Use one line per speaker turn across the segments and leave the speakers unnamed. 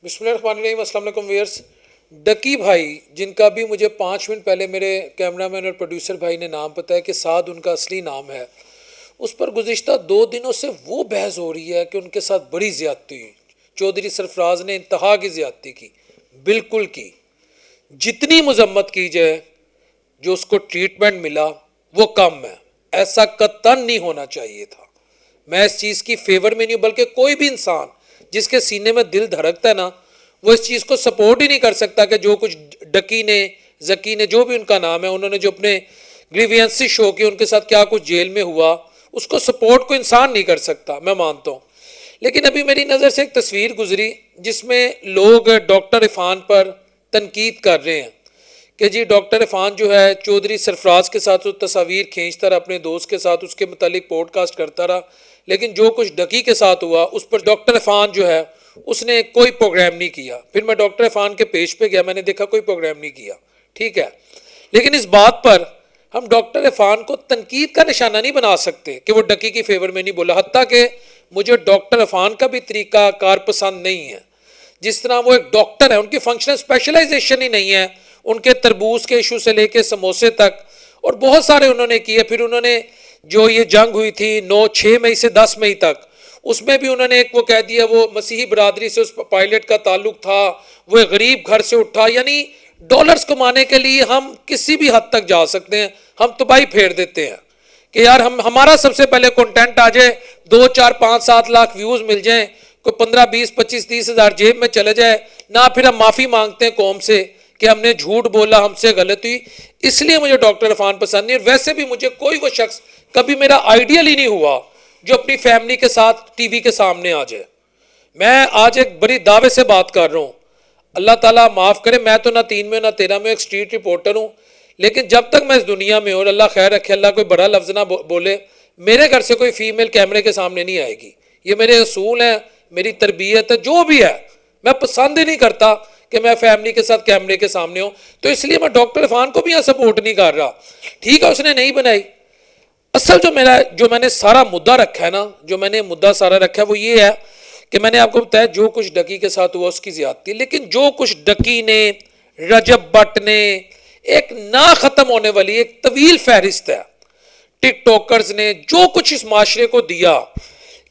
بسم اللہ الرحمن الرحیم. السلام علیکم ویئرس. ڈکی بھائی جن کا بھی مجھے 5 منٹ پہلے میرے کیمرہ مین اور پروڈیوسر بھائی نے نام پتہ ہے کہ سعد ان کا اصلی نام ہے، اس پر گزشتہ 2 دنوں سے وہ بحث ہو رہی ہے کہ ان کے ساتھ بڑی زیادتی ہوئی. چودھری سرفراز نے انتہا کی زیادتی کی، بالکل کی. جتنی مذمت کی جائے جو اس کو ٹریٹمنٹ ملا وہ کم ہے. ایسا قطعاً نہیں ہونا چاہیے تھا. میں اس چیز کی فیور میں نہیں ہوں، بلکہ کوئی بھی انسان جس کے سینے میں دل دھڑکتا ہے نا، وہ اس چیز کو سپورٹ ہی نہیں کر سکتا کہ جو کچھ ڈکی نے، زکی نے، جو بھی ان کا نام ہے، انہوں نے جو اپنے گریوینسی شو کی، ان کے ساتھ کیا کچھ جیل میں ہوا، اس کو سپورٹ کو انسان نہیں کر سکتا. میں مانتا ہوں. لیکن ابھی میری نظر سے ایک تصویر گزری جس میں لوگ ڈاکٹر عرفان پر تنقید کر رہے ہیں کہ جی ڈاکٹر عرفان جو ہے چودھری سرفراز کے ساتھ وہ تصاویر کھینچتا رہا، اپنے دوست کے ساتھ اس کے متعلق پوڈ کاسٹ کرتا رہا، لیکن جو کچھ ڈکی کے ساتھ ہوا اس پر ڈاکٹر عرفان جو ہے اس نے کوئی پروگرام نہیں کیا. پھر میں ڈاکٹر عرفان کے پیج پہ گیا، میں نے دیکھا کوئی پروگرام نہیں کیا. ٹھیک ہے، لیکن اس بات پر ہم ڈاکٹر عرفان کو تنقید کا نشانہ نہیں بنا سکتے کہ وہ ڈکی کی فیور میں نہیں بولا. حتیٰ کہ مجھے ڈاکٹر عرفان کا بھی طریقہ کار پسند نہیں ہے. جس طرح وہ ایک ڈاکٹر ہے، ان کی فنکشنل اسپیشلائزیشن ہی نہیں ہے. ان کے تربوز کے ایشو سے لے کے سموسے تک اور بہت سارے انہوں نے کیے. پھر انہوں نے جو یہ جنگ ہوئی تھی 6 مئی سے 10 مئی تک، اس میں بھی انہوں نے ایک وہ کہہ دیا وہ مسیحی برادری سے اس پائلٹ کا تعلق تھا، وہ غریب گھر سے اٹھا. یعنی ڈالرز کمانے کے لیے ہم کسی بھی حد تک جا سکتے ہیں. ہم تباہی پھیر دیتے ہیں کہ یار ہمارا سب سے پہلے کنٹینٹ آ جائے، 2 4 5 7 لاکھ ویوز مل جائیں، کوئی 15 20 25 30 ہزار جیب میں چلے جائے نہ، پھر ہم معافی مانگتے ہیں قوم سے کہ ہم نے جھوٹ بولا، ہم سے غلطی ہوئی. اس لیے مجھے ڈاکٹر عرفان پسند نہیں. اور ویسے بھی مجھے کوئی وہ شخص کبھی میرا آئیڈیل ہی نہیں ہوا جو اپنی فیملی کے ساتھ ٹی وی کے سامنے آ جائے. میں آج ایک بڑی دعوے سے بات کر رہا ہوں، اللہ تعالیٰ معاف کرے، میں تو نہ 3 میں نہ 13 میں ایک اسٹریٹ رپورٹر ہوں، لیکن جب تک میں اس دنیا میں ہوں، اللہ خیر رکھے، اللہ کوئی بڑا لفظ نہ بولے، میرے گھر سے کوئی فیمیل کیمرے کے سامنے نہیں آئے گی. یہ میرے اصول ہیں، میری تربیت ہے، جو بھی ہے. میں پسند ہی نہیں کرتا کہ میں فیملی کے ساتھ کیمرے کے سامنے ہوں. تو اس لیے میں ڈاکٹر عرفان کو بھی یہاں سپورٹ نہیں کر رہا. ٹھیک ہے، اس نے نہیں بنائی. اصل جو میں نے سارا مدعا رکھا ہے نا، جو میں نے مدعا سارا رکھا ہے وہ یہ ہے کہ میں نے آپ کو بتایا جو کچھ ڈکی کے ساتھ ہوا اس کی زیادتی. لیکن جو کچھ ڈکی نے، رجب بٹ نے، ایک نہ ختم ہونے والی ایک طویل فہرست ہے، ٹک ٹاکرز نے جو کچھ اس معاشرے کو دیا،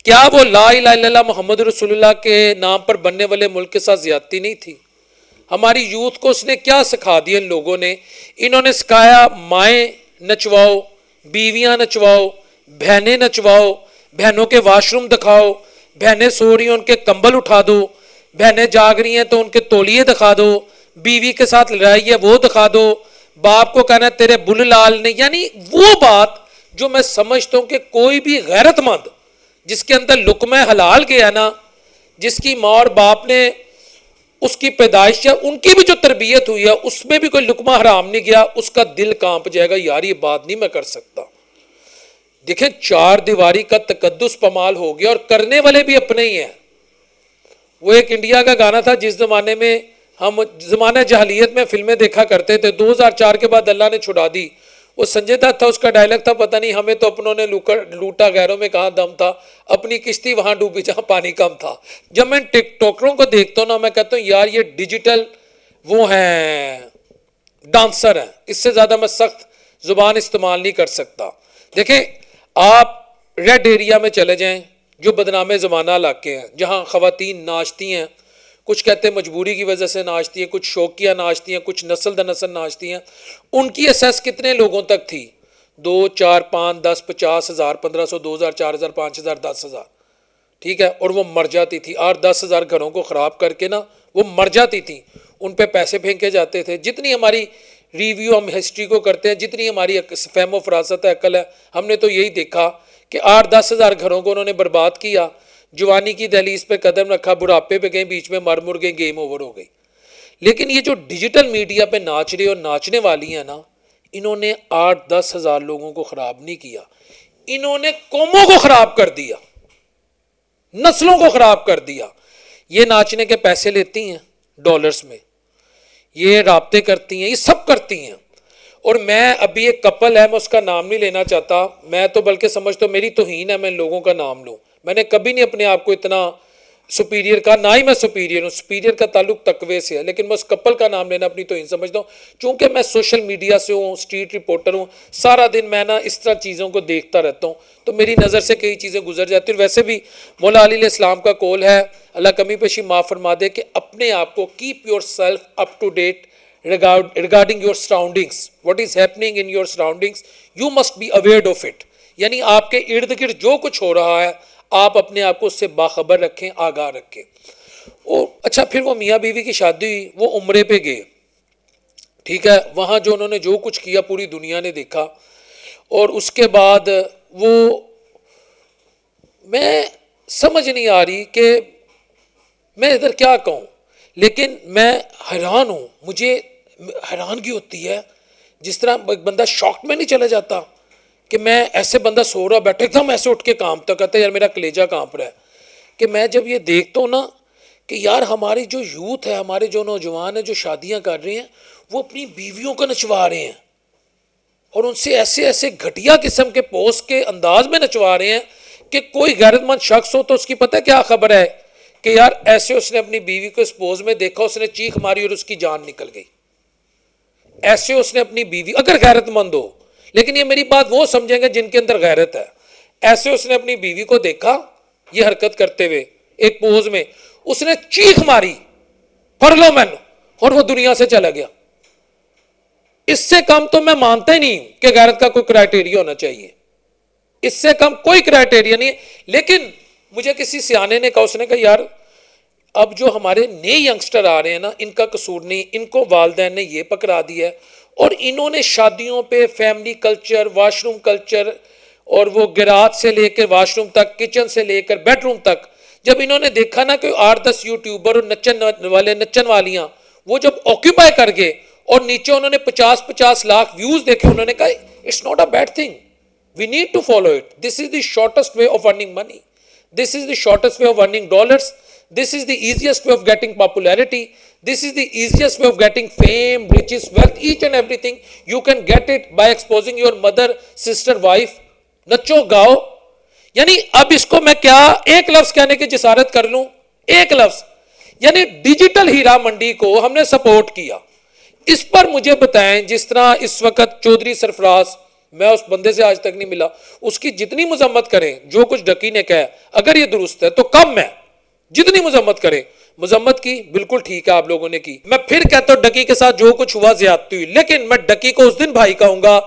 کیا وہ لا الہ الا اللہ محمد رسول اللہ کے نام پر بننے والے ملک کے ساتھ زیادتی نہیں تھی؟ ہماری یوتھ کو اس نے کیا سکھا دیا؟ ان لوگوں نے، انہوں نے سکھایا مائیں نچواؤ، بیویاں نچواؤ، بہنیں نچواؤ، بہنوں کے واش روم دکھاؤ، بہنیں سو رہی ہیں ان کے کمبل اٹھا دو، بہنیں جاگ رہی ہیں تو ان کے تولیے دکھا دو، بیوی کے ساتھ لڑائی ہے وہ دکھا دو، باپ کو کہنا ہے تیرے بل لال نے. یعنی وہ بات جو میں سمجھتا ہوں کہ کوئی بھی غیرت مند جس کے اندر لقمہ حلال گیا نا، جس کی ماں اور باپ نے اس کی پیدائش یا ان کی بھی جو تربیت ہوئی ہے اس میں بھی کوئی لقمہ حرام نہیں گیا، اس کا دل کانپ جائے گا، یار یہ بات نہیں میں کر سکتا. دیکھیں 4 دیواری کا تقدس پامال ہو گیا اور کرنے والے بھی اپنے ہی ہیں. وہ ایک انڈیا کا گانا تھا جس زمانے میں ہم زمانہ جہلیت میں فلمیں دیکھا کرتے تھے، 2004 کے بعد اللہ نے چھڑا دی. وہ سنجے دت تھا، اس کا ڈائلاگ تھا پتہ نہیں ہمیں تو اپنوں نے لوٹا غیروں میں کہاں دم تھا، اپنی کشتی وہاں ڈوبی جہاں پانی کم تھا. جب میں ٹک ٹاکروں کو دیکھتا ہوں نا، میں کہتا ہوں یار یہ ڈیجیٹل وہ ہیں، ڈانسر ہیں، اس سے زیادہ میں سخت زبان استعمال نہیں کر سکتا. دیکھیں آپ ریڈ ایریا میں چلے جائیں جو بدنام زمانہ علاقے ہیں، جہاں خواتین ناچتی ہیں، کچھ کہتے ہیں مجبوری کی وجہ سے ناچتی ہیں، کچھ شوقیہ ناچتی ہیں، کچھ نسل در نسل ناچتی ہیں. ان کی اسیس کتنے لوگوں تک تھی؟ 2 4 5 10 50 ہزار، 1500، 2000، 4000، 5000، 10,000. ٹھیک ہے، اور وہ مر جاتی تھی. 8-10 ہزار گھروں کو خراب کر کے نا وہ مر جاتی تھی. ان پہ پیسے پھینکے جاتے تھے. جتنی ہماری ریویو ہم ہسٹری کو کرتے ہیں، جتنی ہماری فہم و فراست ہے، عقل ہے، ہم نے تو یہی دیکھا کہ 8-10 ہزار گھروں کو انہوں نے برباد کیا. جوانی کی دہلیز پہ قدم رکھا، بڑھاپے پہ گئے، بیچ میں مر گئے، گیم اوور ہو گئی. لیکن یہ جو ڈیجیٹل میڈیا پہ ناچ رہے اور ناچنے والی ہیں نا، انہوں نے 8-10 ہزار لوگوں کو خراب نہیں کیا، انہوں نے قوموں کو خراب کر دیا، نسلوں کو خراب کر دیا. یہ ناچنے کے پیسے لیتی ہیں ڈالرز میں، یہ رابطے کرتی ہیں، یہ سب کرتی ہیں. اور میں ابھی ایک کپل ہے، میں اس کا نام نہیں لینا چاہتا، میں تو بلکہ سمجھتا ہوں میری توہین ہے میں ان لوگوں کا نام لوں. میں نے کبھی نہیں اپنے آپ کو اتنا سپیریئر کا، نہ ہی میں سپیریئر ہوں، سپیریئر کا تعلق تقوی سے ہے، لیکن میں اس کپل کا نام لینا اپنی توہین سمجھتا ہوں، چونکہ میں سوشل میڈیا سے ہوں، اسٹریٹ رپورٹر ہوں، سارا دن میں نا اس طرح چیزوں کو دیکھتا رہتا ہوں، تو میری نظر سے کئی چیزیں گزر جاتی ہیں۔ اور ویسے بھی مولا علی علیہ السلام کا قول ہے، اللہ کمی پیشی معاف فرما دے، کہ اپنے آپ کو keep yourself up to date regarding your surroundings, what is happening in your surroundings, you must be aware of it. یعنی آپ کے ارد گرد جو کچھ ہو رہا ہے آپ اپنے آپ کو اس سے باخبر رکھیں، آگاہ رکھیں۔ اچھا، پھر وہ میاں بیوی کی شادی ہوئی، وہ عمرے پہ گئے، ٹھیک ہے، وہاں جو انہوں نے جو کچھ کیا پوری دنیا نے دیکھا، اور اس کے بعد وہ میں سمجھ نہیں آ رہی کہ میں ادھر کیا کہوں، لیکن میں حیران ہوں، مجھے حیرانگی ہوتی ہے، جس طرح ایک بندہ شاک میں نہیں چلا جاتا کہ میں ایسے بندہ سو رہا بیٹھا ایک دم ایسے اٹھ کے کانپتا، کہتا ہے یار میرا کلیجہ کانپ رہا ہے، کہ میں جب یہ دیکھتا ہوں نا کہ یار ہماری جو یوتھ ہے، ہمارے جو نوجوان ہیں جو شادیاں کر رہے ہیں، وہ اپنی بیویوں کو نچوا رہے ہیں اور ان سے ایسے ایسے گھٹیا قسم کے پوسٹ کے انداز میں نچوا رہے ہیں کہ کوئی غیرت مند شخص ہو تو اس کی پتہ کیا خبر ہے کہ یار ایسے اس نے اپنی بیوی کو اس پوز میں دیکھا، اس نے چیخ ماری اور اس کی جان نکل گئی، ایسے اس نے اپنی بیوی، اگر غیرت مند ہو، لیکن یہ میری بات وہ سمجھیں گے جن کے اندر غیرت ہے، ایسے اس نے اپنی بیوی کو دیکھا یہ حرکت کرتے ہوئے ایک پوز میں، اس نے چیخ ماری پڑھ لو میں، اور وہ دنیا سے چلا گیا۔ اس سے کم تو میں مانتا ہی نہیں کہ غیرت کا کوئی کرائٹیریا ہونا چاہیے، اس سے کم کوئی کرائٹیریا نہیں ہے۔ لیکن مجھے کسی سیانے نے کہا، اس نے کہا یار اب جو ہمارے نئے ینگسٹر آ رہے ہیں نا، ان کا قصور نہیں، ان کو والدین نے یہ پکڑا دیا ہے، اور انہوں نے شادیوں پہ family culture, wash room culture, اور وہ گراج سے لے کر واش روم تک، کچن سے لے کر بیڈ روم تک، جب انہوں نے دیکھا نا کہ 8-10 یوٹیوبر اور نچن والیاں وہ جب آکیوپائی کر گئے اور نیچے انہوں نے 50-50 لاکھ ویوز دیکھے، انہوں نے کہا it's not a bad thing, we need to follow it, this is the shortest way of earning money, this is the shortest way of earning dollars, this is the easiest way of getting popularity, this is the easiest way of getting fame, riches, wealth, each and everything you can get it by exposing your mother, sister, wife. نچو گاؤ، یعنی اب اس کو میں کیا ایک لفظ کہنے کی جسارت کر لوں، ایک لفظ، یعنی ڈیجیٹل ہیرا منڈی کو ہم نے سپورٹ کیا۔ اس پر مجھے بتائیں، جس طرح اس وقت چودھری سرفراز، میں اس بندے سے آج تک نہیں ملا، اس کی جتنی مذمت کریں، جو کچھ ڈکی نے کہا اگر یہ درست ہے تو کم ہے، جتنی مذمت کریں، مذمت کی بالکل ٹھیک ہے آپ لوگوں نے کی، میں پھر کہتا ہوں ڈکی کے ساتھ جو کچھ ہوا زیادتی ہوئی، لیکن میں ڈکی کو اس دن بھائی کہوں گا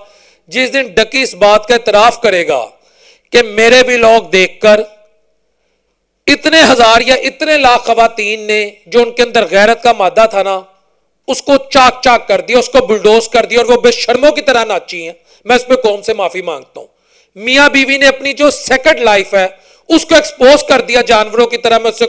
جس دن ڈکی اس بات کا اعتراف کرے گا کہ میرے بھی لوگ دیکھ کر اتنے ہزار یا اتنے لاکھ خواتین نے جو ان کے اندر غیرت کا مادہ تھا نا، اس کو چاک چاک کر دیا، اس کو بلڈوز کر دیا، اور وہ بے شرموں کی طرح ناچی ہیں۔ میں اس پہ قوم سے معافی مانگتا ہوں۔ میاں بیوی نے اپنی جو سیکنڈ لائف ہے اس کو ایکسپوز کر دیا جانوروں کی طرح، میں اس سے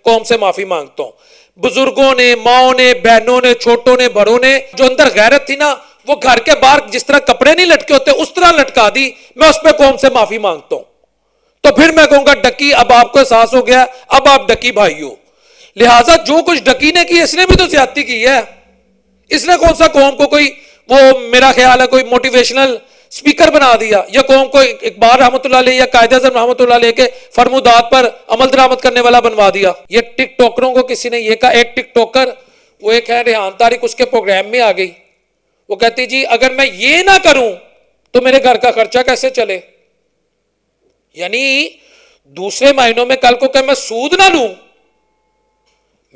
قوم سے معافی مانگتا ہوں۔ بزرگوں نے، ماؤں نے، بہنوں نے، چھوٹوں نے، بڑوں نے جو اندر غیرت تھی نا، وہ گھر کے باہر جس طرح کپڑے نہیں لٹکے ہوتے اس طرح لٹکا دی، میں اس پہ قوم سے معافی مانگتا ہوں۔ تو پھر میں کہوں گا ڈکی، اب آپ کو احساس ہو گیا، اب آپ ڈکی بھائی ہو، لہٰذا جو کچھ ڈکی نے کی اس نے بھی تو زیادتی کی ہے۔ اس نے کون سا قوم کو کوئی وہ میرا خیال ہے کوئی موٹیویشنل سپیکر بنا دیا، یا قوم کو اقبال رحمۃ اللہ علیہ یا قائد اعظم رحمۃ اللہ علیہ کے فرمودات پر عمل درآمد کرنے والا بنوا دیا۔ یہ ٹک ٹاکروں کو کسی نے یہ کہا، ایک ٹک ٹاکر وہ ایک ہے ریحان طارق، اس کے پروگرام میں آ گئی، وہ کہتی جی اگر میں یہ نہ کروں تو میرے گھر کا خرچہ کیسے چلے، یعنی دوسرے مہینوں میں کل کو کہ میں سود نہ لوں،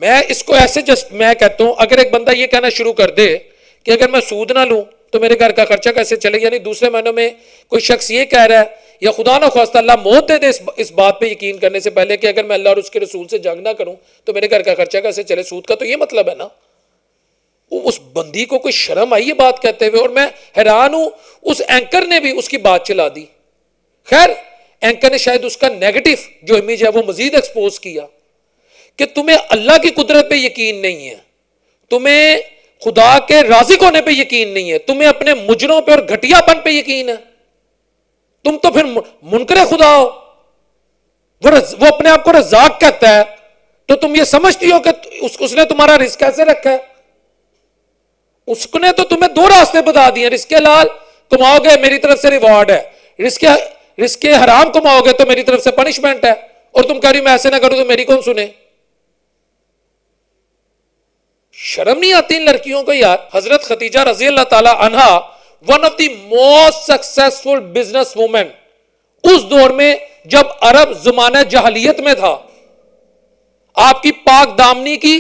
میں اس کو ایسے میں کہتا ہوں اگر ایک بندہ یہ کہنا شروع کر دے کہ اگر میں سود نہ لوں تو میرے گھر کا خرچہ کیسے چلے، یعنی دوسرے مہینوں میں کوئی شخص یہ کہہ رہا ہے، یا خدا نہ خواستہ اللہ موت دے دے اس بات پہ یقین کرنے سے پہلے کہ اگر میں اللہ اور اس کے رسول سے جنگ نہ کروں تو میرے گھر کا خرچہ کیسے چلے، سود کا تو یہ مطلب ہے نا۔ اس بندی کو کوئی شرم آئی یہ بات کہتے ہوئے، اور میں حیران ہوں اس اینکر نے بھی اس کی بات چلا دی۔ خیر اینکر نے شاید اس کا نیگیٹو جو امیج ہے وہ مزید ایکسپوز کیا کہ تمہیں اللہ کی قدرت پہ یقین نہیں ہے، تمہیں خدا کے رازق ہونے پہ یقین نہیں ہے، تمہیں اپنے مجروں پہ اور گھٹیا پن پہ یقین ہے، تم تو پھر منکر خدا ہو۔ وہ اپنے آپ کو رزاق کہتا ہے تو تم یہ سمجھتی ہو کہ اس نے تمہارا رزق کیسے رکھا ہے؟ اس نے تو تمہیں دو راستے بتا دیے، رزق حلال کماؤ گے میری طرف سے ریوارڈ ہے، رزق حرام کماؤ گے تو میری طرف سے پنشمنٹ ہے، اور تم کہہ رہی میں ایسے نہ کروں تو میری کون سنے؟ شرم نہیں آتی ان لڑکیوں کو یار. حضرت خدیجہ رضی اللہ تعالی عنہا one of the most successful business woman اس دور میں جب عرب زمانہ جاہلیت میں تھا. آپ کی پاک دامنی کی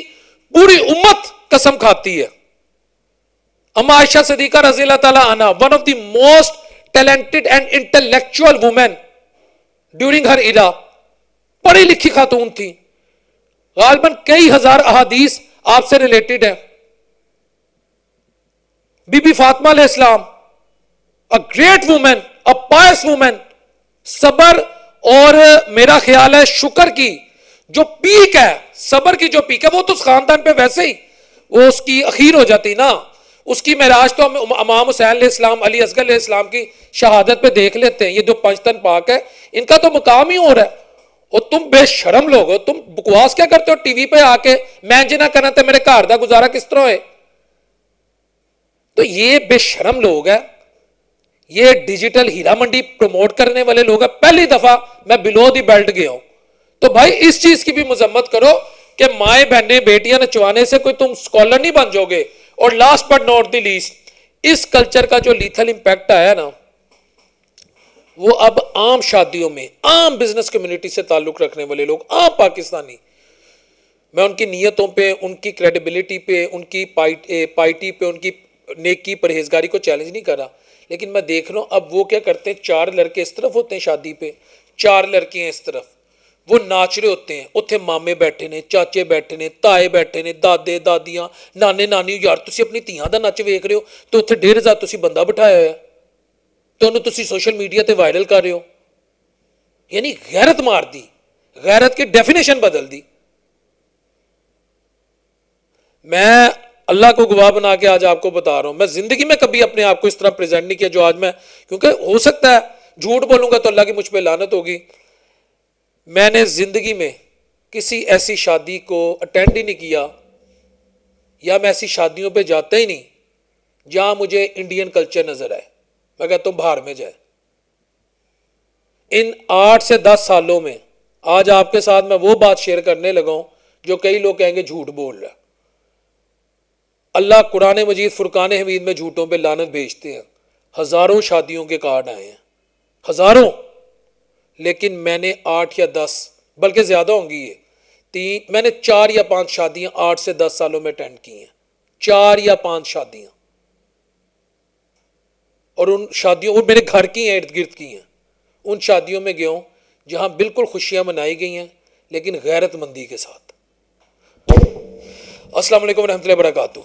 پوری امت قسم کھاتی ہے. اما عائشہ صدیقہ رضی اللہ تعالی عنہا one of the most talented and intellectual woman during her era, پڑھی لکھی خاتون تھی. غالباً کئی ہزار احادیث آپ سے ریلیٹڈ ہیں. بی بی فاطمہ علیہ السلام, a great woman, a pious woman, صبر اور میرا خیال ہے شکر کی جو پیک ہے, صبر کی جو پیک ہے وہ تو اس خاندان پہ ویسے ہی وہ اس کی اخیر ہو جاتی نا. اس کی معراج تو ہم امام حسین علیہ السلام, علی اصغر علیہ السلام کی شہادت پہ دیکھ لیتے ہیں. یہ جو پنجتن پاک ہے ان کا تو مقام ہی ہو رہا ہے. اور تم بے شرم لوگ ہو, تم بکواس کیا کرتے ہو ٹی وی پہ آ کے, میں جنا کرنا تھا میرے گھر دا گزارا کس طرح ہے. تو یہ بے شرم لوگ ہیں, یہ ڈیجیٹل ہیرا منڈی پروموٹ کرنے والے لوگ ہیں. پہلی دفعہ میں بلو دی بیلٹ گیا ہوں. تو بھائی اس چیز کی بھی مذمت کرو کہ مائیں بہنیں بیٹیاں نچوانے سے کوئی تم سکولر نہیں بن جاؤ گے. اور last but not the least, اس کلچر کا جو لیتھل امپیکٹ آیا نا وہ اب عام شادیوں میں, عام بزنس کمیونٹی سے تعلق رکھنے والے لوگ, عام پاکستانی, میں ان کی نیتوں پہ, ان کی کریڈیبلٹی پہ, ان کی پائٹی پہ, ان کی نیکی پرہیزگاری کو چیلنج نہیں کر رہا, لیکن میں دیکھ رہا ہوں اب وہ کیا کرتے ہیں, 4 لڑکے اس طرف ہوتے ہیں شادی پہ, 4 لڑکیاں اس طرف, وہ ناچ رہے ہوتے ہیں. اتنے مامے بیٹھے نے, چاچے بیٹھے نے, تائے بیٹھے نے, دادے دادیاں, نانے نانی. یار تسی اپنی تیاں دا نچ ویکھ رہے ہو تو اتنے 1,500 تسی بندہ بٹھایا ہے تو انہوں تسی سوشل میڈیا تے وائرل کر رہے ہو. یعنی غیرت مار دی, غیرت کی ڈیفینیشن بدل دی. میں اللہ کو گواہ بنا کے آج آپ کو بتا رہا ہوں, میں زندگی میں کبھی اپنے آپ کو اس طرح پریزنٹ نہیں کیا جو آج میں, کیونکہ ہو سکتا ہے جھوٹ بولوں گا تو اللہ کی مجھ پہ لعنت ہوگی. میں نے زندگی میں کسی ایسی شادی کو اٹینڈ ہی نہیں کیا, یا میں ایسی شادیوں پہ جاتا ہی نہیں جہاں مجھے انڈین کلچر نظر آئے. میں کہتا ہوں باہر میں جائے. ان 8 سے 10 سالوں میں آج آپ کے ساتھ میں وہ بات شیئر کرنے لگا ہوں جو کئی لوگ کہیں گے جھوٹ بول رہا ہے. اللہ قرآن مجید فرقان حمید میں جھوٹوں پہ لعنت بھیجتے ہیں. ہزاروں شادیوں کے کارڈ آئے ہیں, ہزاروں, لیکن میں نے 8 یا 10 بلکہ زیادہ ہوں گی یہ, میں نے 4 یا 5 شادیاں 8 سے 10 سالوں میں اٹینڈ کی ہیں. 4 یا 5 شادیاں, اور ان شادیوں وہ میرے گھر کی ہیں, ارد گرد کی ہیں. ان شادیوں میں گیا ہوں جہاں بالکل خوشیاں منائی گئی ہیں لیکن غیرت مندی کے ساتھ. السلام علیکم ورحمۃ اللہ وبرکاتہ.